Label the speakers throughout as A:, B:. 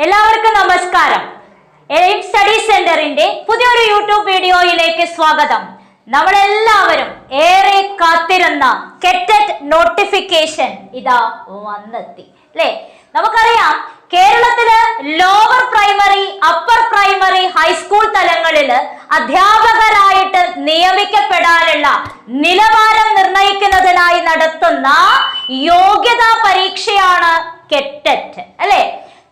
A: എല്ലാവർക്കും നമസ്കാരം. Aim study സെന്ററിന്റെ പുതിയൊരു യൂട്യൂബ് വീഡിയോയിലേക്ക് സ്വാഗതം. നമ്മളെല്ലാവരും ഏറെ കാത്തിരുന്ന ടെറ്റ് നോട്ടിഫിക്കേഷൻ ഇതാ വന്നെത്തി അല്ലേ? നമുക്കറിയാം, കേരളത്തില് lower primary, upper primary, high school തലങ്ങളില് അധ്യാപകരായിട്ട് നിയമിക്കപ്പെടാനുള്ള നിലവാരം നിർണയിക്കുന്നതിനായി നടത്തുന്ന യോഗ്യതാ പരീക്ഷയാണ് ടെറ്റ് അല്ലെ?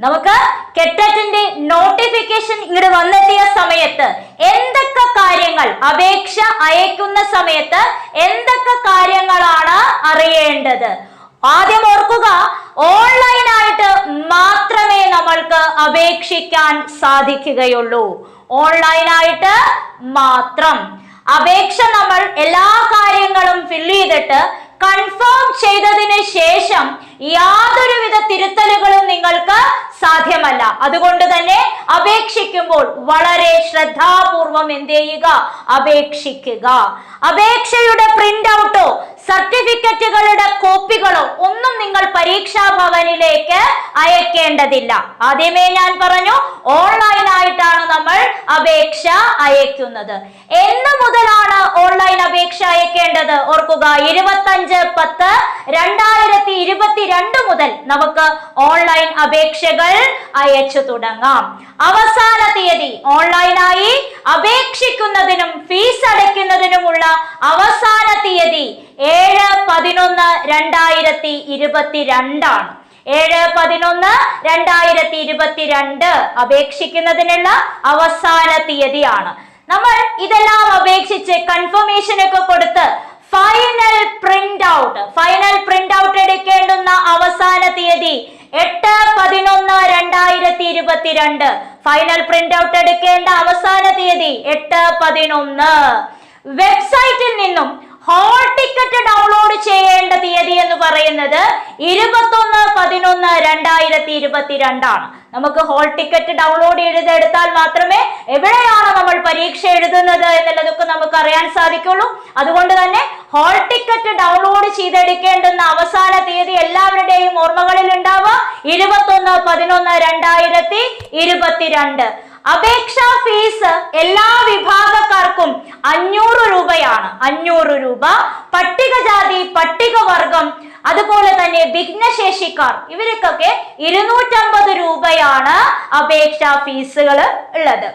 A: നമുക്ക് ടെറ്റിന്റെ നോട്ടിഫിക്കേഷൻ ഇങ്ങോട്ട് വന്നെത്തിയ സമയത്ത് എന്തൊക്കെ കാര്യങ്ങൾ, അപേക്ഷ അയക്കുന്ന സമയത്ത് എന്തൊക്കെ കാര്യങ്ങളാണ് അറിയേണ്ടത്? ആദ്യം ഓർക്കുക, ഓൺലൈനായിട്ട് മാത്രമേ നമ്മൾക്ക് അപേക്ഷിക്കാൻ സാധിക്കുകയുള്ളൂ. ഓൺലൈനായിട്ട് മാത്രം അപേക്ഷ നമ്മൾ എല്ലാ കാര്യങ്ങളും ഫില്ല് ചെയ്തിട്ട് കൺഫേം ചെയ്തതിന് ശേഷം യാതൊരുവിധ തിരുത്തലുകളും നിങ്ങൾക്ക് സാധ്യമല്ല. അതുകൊണ്ട് തന്നെ അപേക്ഷിക്കുമ്പോൾ വളരെ ശ്രദ്ധാപൂർവം എന്ത് ചെയ്യുക? അപേക്ഷിക്കുക. അപേക്ഷയുടെ പ്രിന്റ് ഔട്ടോ സർട്ടിഫിക്കറ്റുകളുടെ കോപ്പികളോ ഒന്നും നിങ്ങൾ പരീക്ഷാ ഭവനിലേക്ക് അയക്കേണ്ടതില്ല. ആദ്യമേ ഞാൻ പറഞ്ഞു, ഓൺലൈനായിട്ടാണ് നമ്മൾ അപേക്ഷ അയക്കുന്നത്. എന്ന് മുതലാണ് ഓൺലൈൻ അപേക്ഷ അയക്കേണ്ടത്? ഓർക്കുക, 25/10/2022 മുതൽ നമുക്ക് ഓൺലൈൻ അപേക്ഷകൾ അയച്ചു തുടങ്ങാം. അവസാന തീയതി ഓൺലൈനായി അപേക്ഷിക്കുന്നതിനും ഫീസ് അടയ്ക്കുന്നതിനുമുള്ള അവസാന തീയതി 7/11/2022 ആണ്. 7/11/2022 അപേക്ഷിക്കുന്നതിനുള്ള അവസാന തീയതിയാണ്. നമ്മൾ ഇതെല്ലാം അപേക്ഷിച്ച് കൺഫർമേഷൻ ഒക്കെ കൊടുത്ത് ഫൈനൽ പ്രിന്റ് ഔട്ട് എടുക്കേണ്ടുന്ന അവസാന തീയതി 8/11/2022. ഫൈനൽ പ്രിന്റ് ഔട്ട് എടുക്കേണ്ട അവസാന തീയതി 8/11. വെബ്സൈറ്റിൽ നിന്നും ഹോൾ ടിക്കറ്റ് ഡൗൺലോഡ് ചെയ്യേണ്ട തീയതി എന്ന് പറയുന്നത് 21/11/2022 ആണ്. നമുക്ക് ഹോൾ ടിക്കറ്റ് ഡൗൺലോഡ് ചെയ്തെടുത്താൽ മാത്രമേ എവിടെയാണ് നമ്മൾ പരീക്ഷ എഴുതുന്നത് എന്നുള്ളതൊക്കെ നമുക്ക് അറിയാൻ സാധിക്കുള്ളൂ. അതുകൊണ്ട് തന്നെ ഹോൾ ടിക്കറ്റ് ഡൗൺലോഡ് ചെയ്തെടുക്കേണ്ടുന്ന അവസാന തീയതി എല്ലാവരുടെയും ഓർമ്മകളിൽ ഉണ്ടാവുക 21/11/2022. അപേക്ഷാ ഫീസ് എല്ലാ വിഭാഗക്കാർക്കും 500 രൂപയാണ്. 500 രൂപ. പട്ടികജാതി, പട്ടികവർഗം, അതുപോലെ തന്നെ ഭിന്നശേഷിക്കാർ, ഇവർക്കൊക്കെ 250 രൂപയാണ് അപേക്ഷാ ഫീസുകൾ ഉള്ളത്.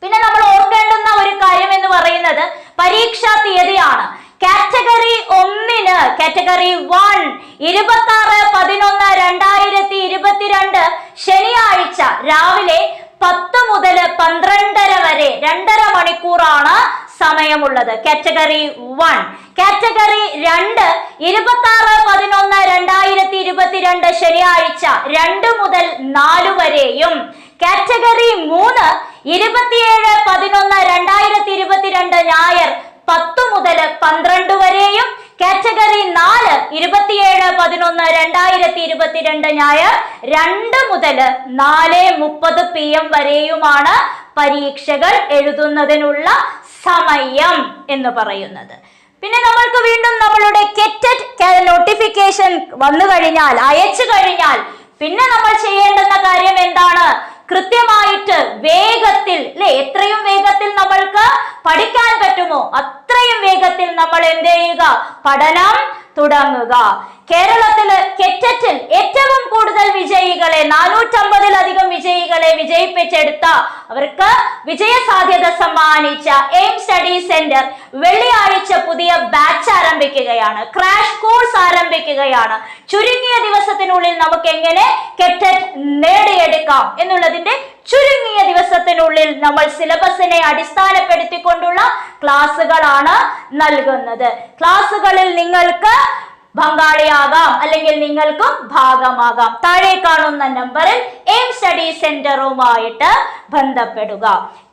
A: പിന്നെ നമ്മൾ ഓർക്കേണ്ടുന്ന ഒരു കാര്യം എന്ന് പറയുന്നത് പരീക്ഷാ തീയതിയാണ്. കാറ്റഗറി 1 കാറ്റഗറി 1 26/11/2022 ശനിയാഴ്ച രാവിലെ 10 മുതൽ 12:30 വരെ 2.5 മണിക്കൂറാണ് സമയമുള്ളത്. കാറ്റഗറി 1. കാറ്റഗറി 2 26/11/2022 ശനിയാഴ്ച 2 മുതൽ 4 വരെയും. കാറ്റഗറി 3 27/11/2022 ഞായർ 10 മുതൽ 12 വരെയും. കാറ്റഗറി 4 27/11/2022 ഞായർ 2 മുതൽ 4:30 PM വരെയുമാണ് പരീക്ഷകൾ എഴുതുന്നതിനുള്ള സമയം എന്ന് പറയുന്നത്. പിന്നെ നമ്മൾക്ക് വീണ്ടും നമ്മളുടെ ടെറ്റ് നോട്ടിഫിക്കേഷൻ വന്നു കഴിഞ്ഞാൽ, അയച്ചു കഴിഞ്ഞാൽ പിന്നെ നമ്മൾ ചെയ്യേണ്ടുന്ന കാര്യം എന്താണ്? കൃത്യമായിട്ട് വേഗത്തിൽ എത്രയും വേഗത്തിൽ നമ്മൾക്ക് പഠിക്കാൻ പറ്റുമോ അത്രയും വേഗത്തിൽ നമ്മൾ എന്ത് ചെയ്യുക? പഠനം തുടങ്ങുക. കേരളത്തില് ടെറ്റിൽ ഏറ്റവും കൂടുതൽ വിജയികളെ, 450-ലധികം വിജയികളെ വിജയിപ്പിച്ചെടുത്ത, അവർക്ക് വിജയ സാധ്യത സമ്മാനിച്ച എയിം സ്റ്റഡി സെന്റർ വെള്ളിയാഴ്ച പുതിയ ബാച്ച് ആരംഭിക്കുകയാണ്. ക്രാഷ് കോഴ്സ് ആരംഭിക്കുകയാണ്. ചുരുങ്ങിയ ദിവസത്തിനുള്ളിൽ നമുക്ക് എങ്ങനെ ടെറ്റ് നേടിയെടുക്കാം എന്നുള്ളതിന്റെ ചുരുങ്ങിയ ദിവസത്തിനുള്ളിൽ നമ്മൾ സിലബസിനെ അടിസ്ഥാനപ്പെടുത്തിക്കൊണ്ടുള്ള ക്ലാസ്സുകളാണ് നൽകുന്നത്. ക്ലാസ്സുകളിൽ നിങ്ങൾക്ക് പങ്കാളിയാകാം, അല്ലെങ്കിൽ നിങ്ങൾക്കും ഭാഗമാകാം. താഴെ കാണുന്ന നമ്പറിൽ എയിം സ്റ്റഡി സെന്ററുമായിട്ട് ബന്ധപ്പെടുക.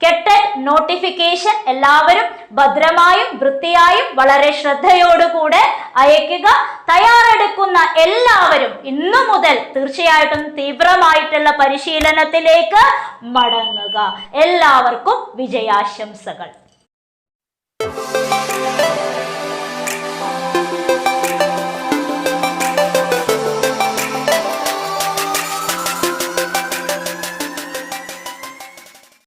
A: ടെറ്റ് നോട്ടിഫിക്കേഷൻ എല്ലാവരും ഭദ്രമായും വൃത്തിയായും വളരെ ശ്രദ്ധയോടുകൂടെ അയക്കുക. തയ്യാറെടുക്കുന്ന എല്ലാവരും ഇന്നു മുതൽ തീർച്ചയായിട്ടും തീവ്രമായിട്ടുള്ള പരിശീലനത്തിലേക്ക് മടങ്ങുക. എല്ലാവർക്കും വിജയാശംസകൾ.